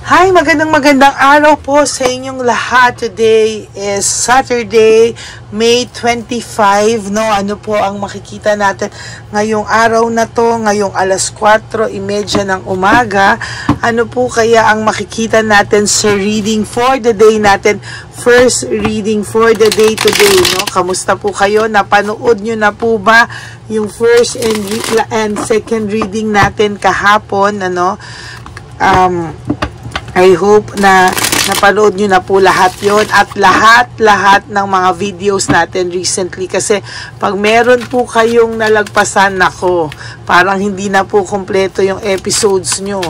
Hi, magandang araw po sa inyong lahat. Today is Saturday, May 25, no? Ano po ang makikita natin ngayong araw na to, ngayong alas 4:30 ng umaga. Ano po kaya ang makikita natin sa reading for the day natin? First reading for the day today, no? Kamusta po kayo? Napanood nyo na po ba yung first and second reading natin kahapon, ano? I hope na napanood nyo na po lahat yon at lahat ng mga videos natin recently, kasi pag meron po kayong nalagpasan, nako, parang hindi na po kompleto yung episodes nyo.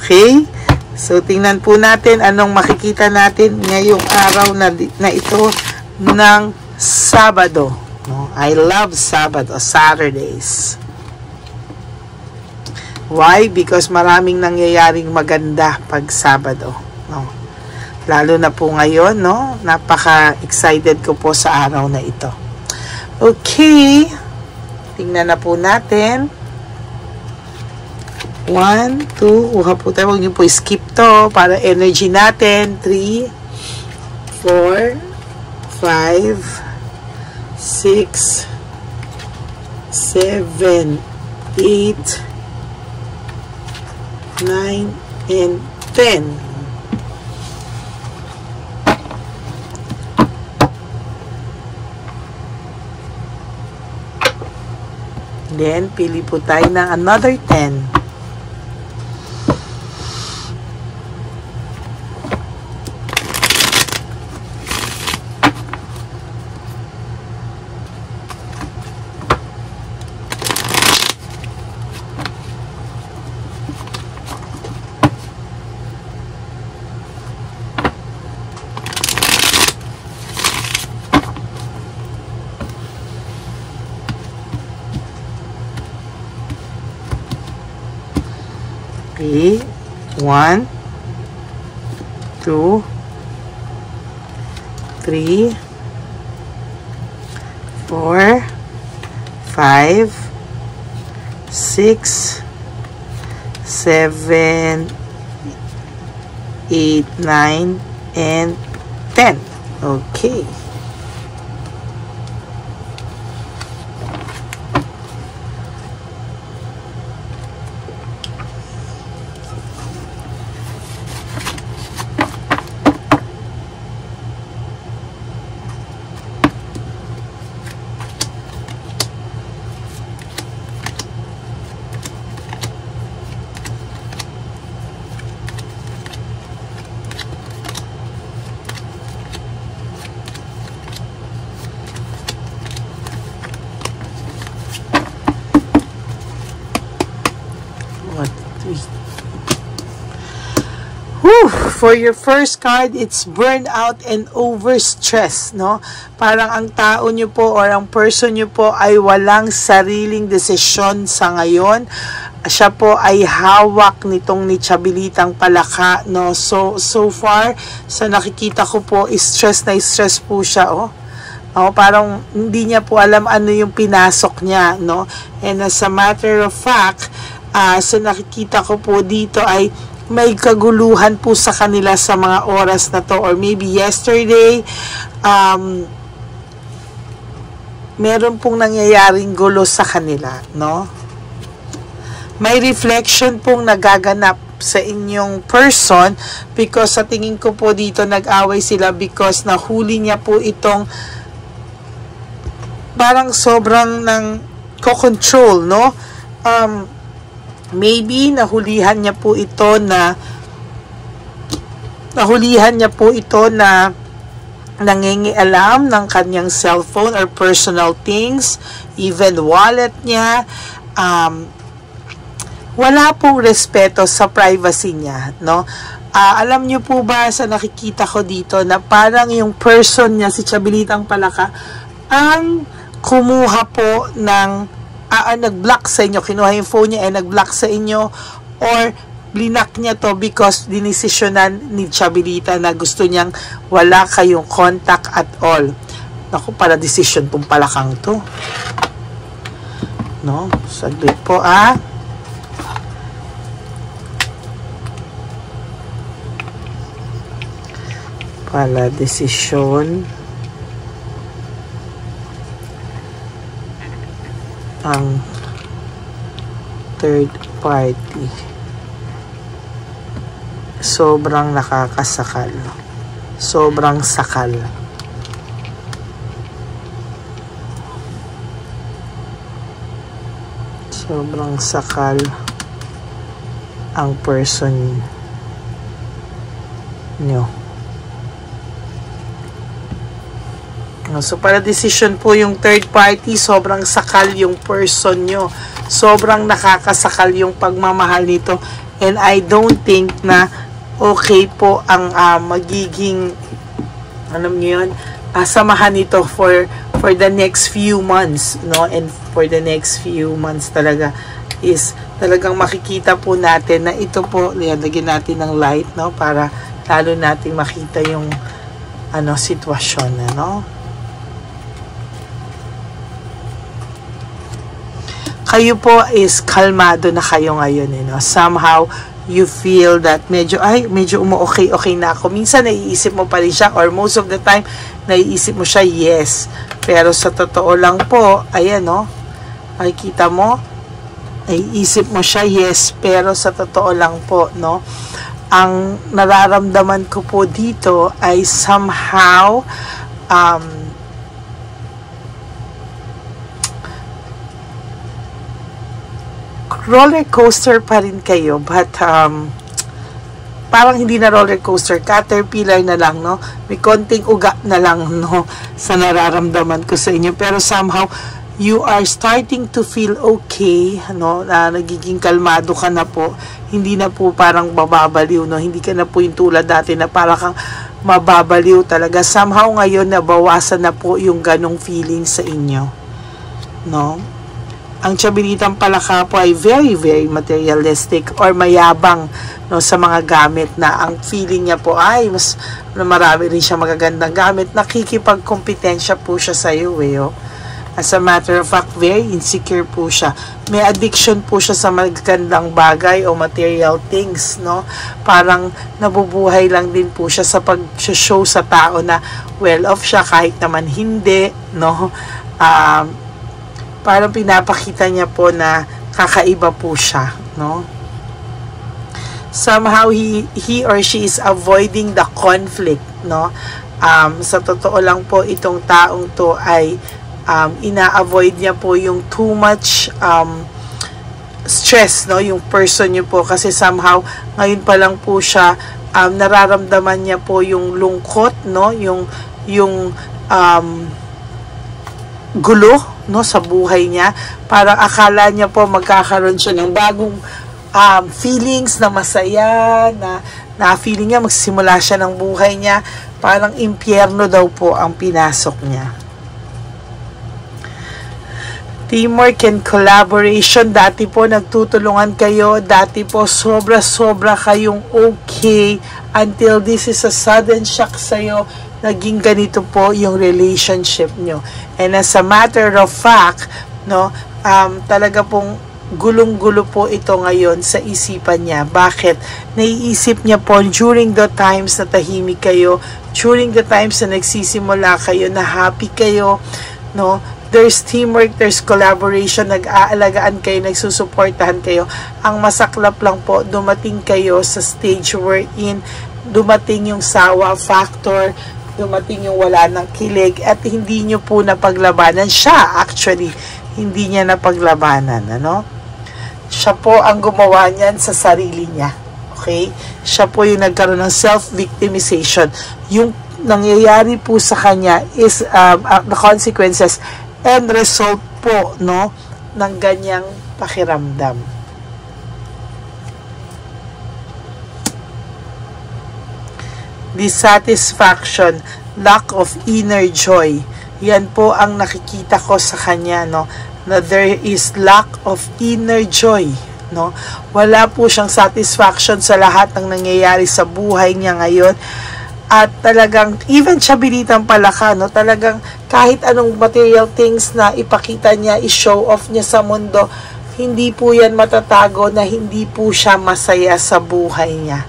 Okay? So, tingnan po natin anong makikita natin ngayong araw na ito ng Sabado. No? I love Sabado, Saturdays. Why? Because maraming nangyayaring maganda pag Sabado, no? Lalo na po ngayon, no? Napaka-excited ko po sa araw na ito. Okay. Tingnan na po natin. 1, 2. Kuha po tayo. Huwag niyo po skip to para energy natin. 3, 4, 5, 6, 7, 8, 9, and 10. Then, pili po tayo ng another 10. Okay, 1, 2, 3, 4, 5, 6, 7, 8, 9, and 10. Okay. For your first card, it's burnout and overstress, no? Parang ang tao nyo po or ang person nyo po ay walang sariling desisyon sa ngayon. Siya po ay hawak nitong ni Chabilitang Palaka, no? So far, sa nakikita ko po, stress po siya, oh. Parang hindi niya po alam ano yung pinasok niya, no? And as a matter of fact, sa nakikita ko po dito ay may kaguluhan po sa kanila sa mga oras na to, or maybe yesterday, meron pong nangyayaring gulo sa kanila, no? May reflection pong nagaganap sa inyong person, because sa tingin ko po dito nag-away sila because nahuli niya po itong parang sobrang ng co-control, no? Maybe nahulihan niya po ito na nangingialam ng kanyang cellphone or personal things, even wallet niya. Wala pong respeto sa privacy niya, no? Alam niyo po ba sa nakikita ko dito na parang yung person niya, si Chabilitang Palaka, ang kumuha po ng nag-block sa inyo, kinuha yung phone niya nag-block sa inyo, or blinak niya to because dinesisyonan ni Chabilita na gusto niyang wala kayong contact at all. Naku, para decision pong Palakang to, no? Saglit po, pala desisyon ang third party. Sobrang nakakasakal. Sobrang sakal. Sobrang sakal ang person nyo. So, para decision po yung third party, sobrang sakal yung person nyo. Sobrang nakakasakal yung pagmamahal nito. And I don't think na okay po ang magiging, alam nyo yun, samahan nito for the next few months, no? And for the next few months talaga is talagang makikita po natin na ito po, lagyan natin ng light, no? Para lalo natin makita yung sitwasyon, no? Kayo po is kalmado na kayo ngayon, no? Somehow you feel that medyo okay na ako. Minsan naiisip mo pa rin siya, or most of the time naiisip mo siya, yes. Pero sa totoo lang po, ayan, no? Makikita mo, naiisip mo siya, yes. Pero sa totoo lang po, no? Ang nararamdaman ko po dito ay somehow, roller coaster pa rin kayo, but parang hindi na roller coaster, caterpillar na lang, no? May konting uga na lang, no? Sa nararamdaman ko sa inyo. Pero somehow, you are starting to feel okay, no? Na nagiging kalmado ka na po. Hindi na po parang mababaliw, no? Hindi ka na po yung tulad dati na parang kang mababaliw talaga. Somehow ngayon, nabawasan na po yung ganong feeling sa inyo, no? Ang Tiyabilitang Palaka po ay very, very materialistic or mayabang, no, sa mga gamit, na ang feeling niya po ay mas marami rin siya magagandang gamit. Nakikipagkompetensya po siya sa iyo, oh. As a matter of fact, very insecure po siya. May addiction po siya sa magagandang bagay o material things, no? Parang nabubuhay lang din po siya sa pag-show sa tao na well off siya kahit naman hindi, no? Parang pinapakita niya po na kakaiba po siya, no? Somehow, he or she is avoiding the conflict, no? Sa totoo lang po, itong taong to ay ina-avoid niya po yung too much stress, no? Yung person niyo po, kasi somehow, ngayon pa lang po siya, nararamdaman niya po yung lungkot, no? Yung gulo, no, sa buhay niya. Parang akala niya po magkakaroon siya ng bagong feelings na masaya, na feeling niya magsisimula siya ng buhay niya. Parang impyerno daw po ang pinasok niya. Teamwork and collaboration. Dati po nagtutulungan kayo. Dati po sobra-sobra kayong okay until this is a sudden shock sa'yo. Naging ganito po yung relationship nyo. And as a matter of fact, no, talaga pong gulong-gulo po ito ngayon sa isipan niya. Bakit? Naiisip niya po during the times na tahimik kayo, during the times na nagsisimula kayo, na happy kayo, no? There's teamwork, there's collaboration, nag-aalagaan kayo, nagsusuportahan kayo. Ang masaklap lang po, dumating kayo sa stage wherein dumating yung sawa factor, dumating yung wala ng kilig, at hindi nyo po napaglabanan. Siya, actually, hindi niya napaglabanan, ano? Siya po ang gumawa niyan sa sarili niya. Okay? Siya po yung nagkaroon ng self-victimization. Yung nangyayari po sa kanya is the consequences and result po, no, ng ganyang pakiramdam. Dissatisfaction, lack of inner joy. Yan po ang nakikita ko sa kanya, no, na there is lack of inner joy, no. Wala po siyang satisfaction sa lahat ng nangyayari sa buhay niya ngayon. At talagang, even Tiyabilitang Palaka, no, talagang kahit anong material things na ipakita niya, i-show off niya sa mundo, hindi po yan matatago na hindi po siya masaya sa buhay niya.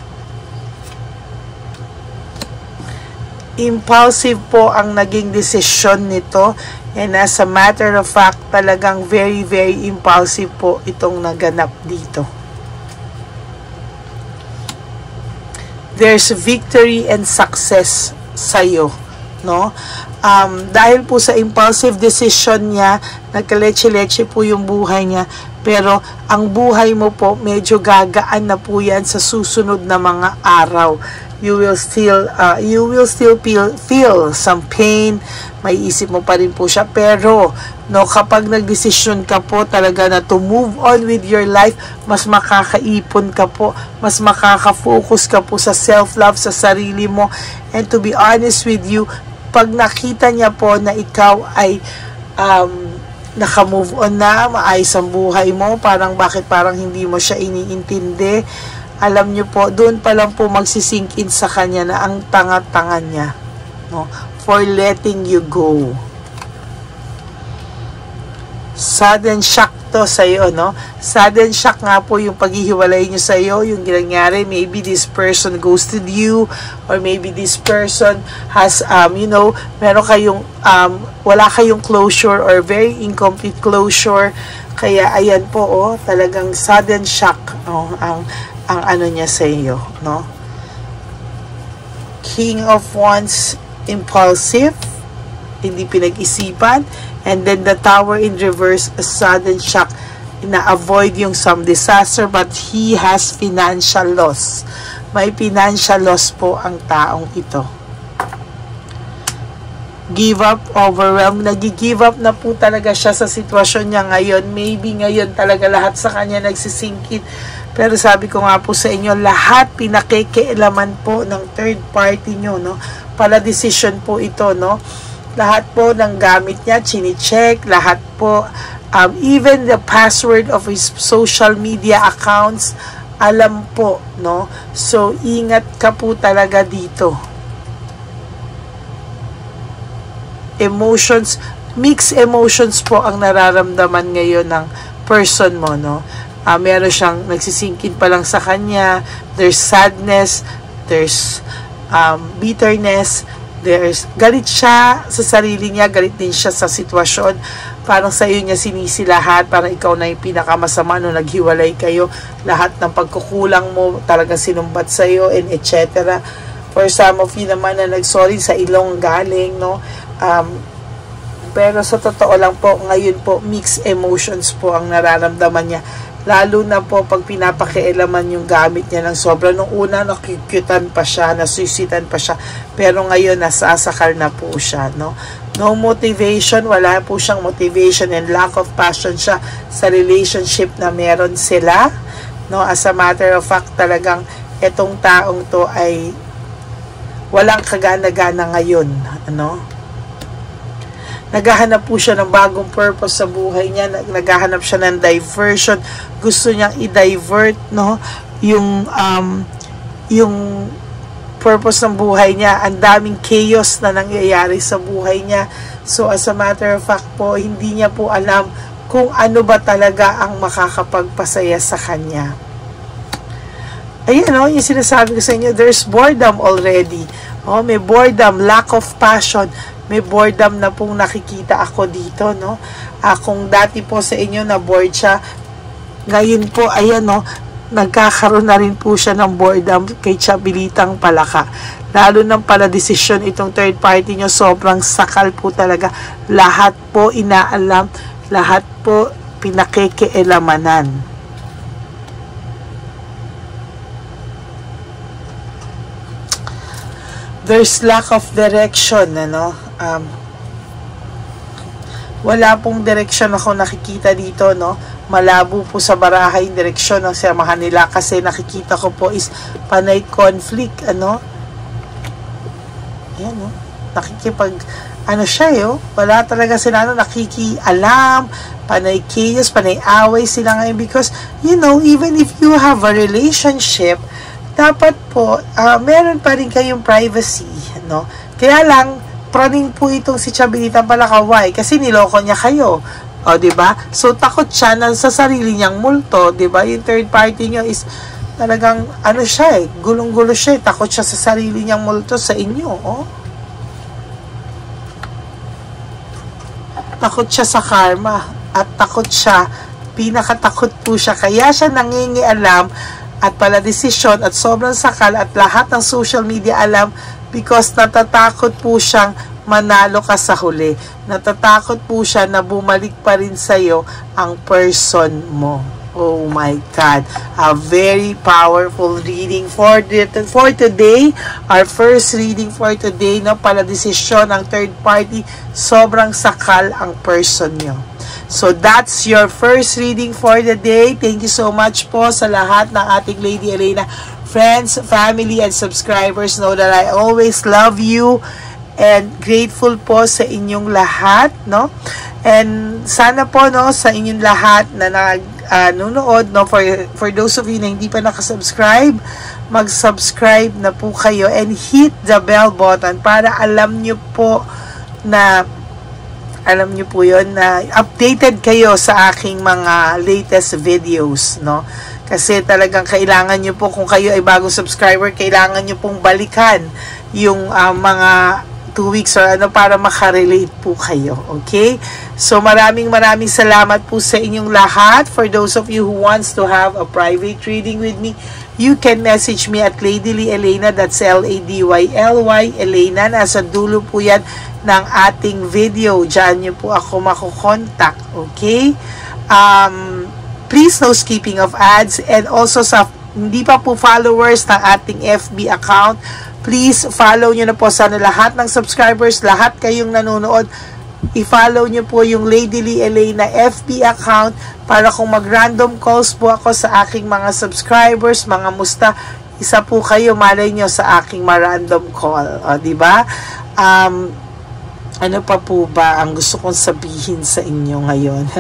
impulsive po ang naging desisyon nito. And as a matter of fact, talagang very, very impulsive po itong naganap dito. There's victory and success sa'yo, no? Dahil po sa impulsive decision niya, nagkaleche-leche po yung buhay niya, pero ang buhay mo po, medyo gagaan na po yan sa susunod na mga araw. You will still feel some pain, may isip mo pa rin po siya, pero no, kapag nagdesisyon ka po talaga na to move on with your life, mas makakaipon ka po, mas makaka-focus ka po sa self-love, sa sarili mo. And to be honest with you, pag nakita niya po na ikaw ay naka-move on na, maayos ang buhay mo, bakit parang hindi mo siya iniintindi, alam niyo po, doon pa lang po magsisink in sa kanya na ang tanga-tanga niya, no, for letting you go. Sudden shock to sa'yo, no? Sudden shock nga po yung paghihiwalay nyo sa'yo, yung ginangyari, maybe this person ghosted you, or maybe this person has, meron kayong, wala kayong closure, or very incomplete closure, kaya ayan po, talagang sudden shock, ang ano niya sa iyo, no? King of Wands, impulsive, hindi pinag-isipan, and then the Tower in reverse, a sudden shock, na-avoid yung some disaster, but he has financial loss. May financial loss po ang taong ito. Give up, overwhelmed, nag-give up na po talaga siya sa sitwasyon niya ngayon. Maybe ngayon talaga lahat sa kanya nagsisingkit. Pero sabi ko nga po sa inyo, lahat pinakikialaman po ng third party nyo, no? Pala decision po ito, no? Lahat po ng gamit niya, chine-check, lahat po, even the password of his social media accounts, alam po, no? So, ingat ka po talaga dito. Emotions, mixed emotions po ang nararamdaman ngayon ng person mo, no? Meron siyang nagsisingkin pa lang sa kanya, there's sadness, there's bitterness, there's galit siya sa sarili niya, galit din siya sa sitwasyon, parang sa iyo niya sinisi lahat, parang ikaw na yung pinakamasama nung naghiwalay kayo, lahat ng pagkukulang mo talagang sinumbat sa iyo, and etc. For some of you naman na nagsorry, sa ilong galing, no? Pero sa totoo lang po, ngayon po, mixed emotions po ang nararamdaman niya. Lalo na po pag pinapakialaman yung gamit niya ng sobra. Nung una, nakikyutan pa siya, nasusitan pa siya. Pero ngayon, nasasakal na po siya, no? No motivation, wala po siyang motivation, and lack of passion siya sa relationship na meron sila, no? As a matter of fact, talagang etong taong to ay walang kagana-gana ngayon, ano? Naghahanap po siya ng bagong purpose sa buhay niya. Naghahanap siya ng diversion. Gusto niyang i-divert, no? Yung purpose ng buhay niya. Ang daming chaos na nangyayari sa buhay niya. So, as a matter of fact po, hindi niya po alam kung ano ba talaga ang makakapagpasaya sa kanya. Ayan, no? Yung sinasabi ko sa inyo, there's boredom already. Oh, may boredom, lack of passion. May boredom na pong nakikita ako dito, no? Kung dati po sa inyo na bored siya, ngayon po, ayan, no? Nagkakaroon na rin po siya ng boredom kay Chabilitang Palaka. Lalo ng pala desisyon itong third party nyo, sobrang sakal po talaga. Lahat po inaalam, lahat po pinakikialamanan. There's lack of direction, ano? Wala pong direction ako nakikita dito, no? Malabo po sa barahay yung direksyon ng samahan nila, kasi nakikita ko po is panay conflict, ano? Ayan, no? Nakikipag, ano siya, yo? Wala talaga sila, no? Nakikialam, panay chaos, panay away sila ngayon, because, you know, even if you have a relationship, dapat po, meron pa rin kayong privacy, no? Kaya lang, praning po itong si Chabilitang Palaka. Why? Kasi niloko niya kayo. O, diba? So, takot siya na sa sarili niyang multo, diba? Yung third party niyo is talagang, ano siya eh, gulong-gulo siya eh. Takot siya sa sarili niyang multo sa inyo, oh. takot siya sa karma. At takot siya, pinakatakot po siya. Kaya siya nangingialam at pala desisyon at sobrang sakal at lahat ng social media alam because natatakot po siyang manalo ka sa huli. Natatakot po siya na bumalik pa rin sa'yo ang person mo. Oh my God. A very powerful reading for today. Our first reading for today, no, pala desisyon ng third party, sobrang sakal ang person nyo. So that's your first reading for the day. Thank you so much po sa lahat ng ating Lady Elena friends, family, and subscribers. Know that I always love you and grateful po sa inyong lahat, no? And sana po, no, sa inyong lahat na nanonood, no, for those of you na hindi pa nakasubscribe, mag-subscribe na po kayo and hit the bell button para alam nyo po yun na updated kayo sa aking mga latest videos, no? Kasi talagang kailangan nyo po, kung kayo ay bagong subscriber, kailangan nyo pong balikan yung mga 2 weeks or ano para makarelate po kayo. Okay? So maraming salamat po sa inyong lahat. For those of you who wants to have a private reading with me, you can message me at Ladyly Elena, that's LADYLY Elena. Nasa dulo po yan ng ating video. Diyan nyo po ako makukontak. Okay? Please no skipping of ads, and also sa hindi pa po followers ng ating FB account, please follow nyo na po sana lahat ng subscribers, lahat kayong nanonood, i-follow nyo po yung Ladyly Elena FB account para kung mag-random calls po ako sa aking mga subscribers, mga musta, isa po kayo, malay nyo sa aking ma-random call. O, diba? Ano pa po ba ang gusto kong sabihin sa inyo ngayon?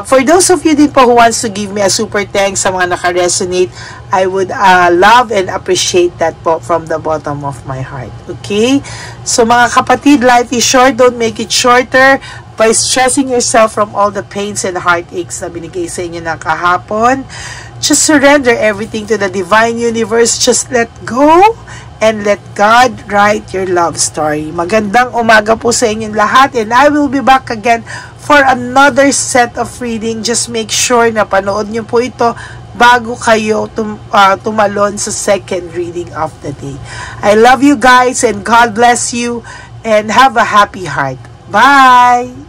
For those of you din po who wants to give me a super thanks sa mga naka-resonate, I would love and appreciate that po from the bottom of my heart. Okay? So mga kapatid, life is short. Don't make it shorter by stressing yourself from all the pains and heartaches na binigay sa inyo ng kahapon. Just surrender everything to the divine universe. Just let go and let God write your love story. Magandang umaga po sa inyong lahat, and I will be back again for another set of reading. Just make sure na panood nyo po ito bago kayo tumalon sa second reading of the day. I love you guys and God bless you and have a happy heart. Bye!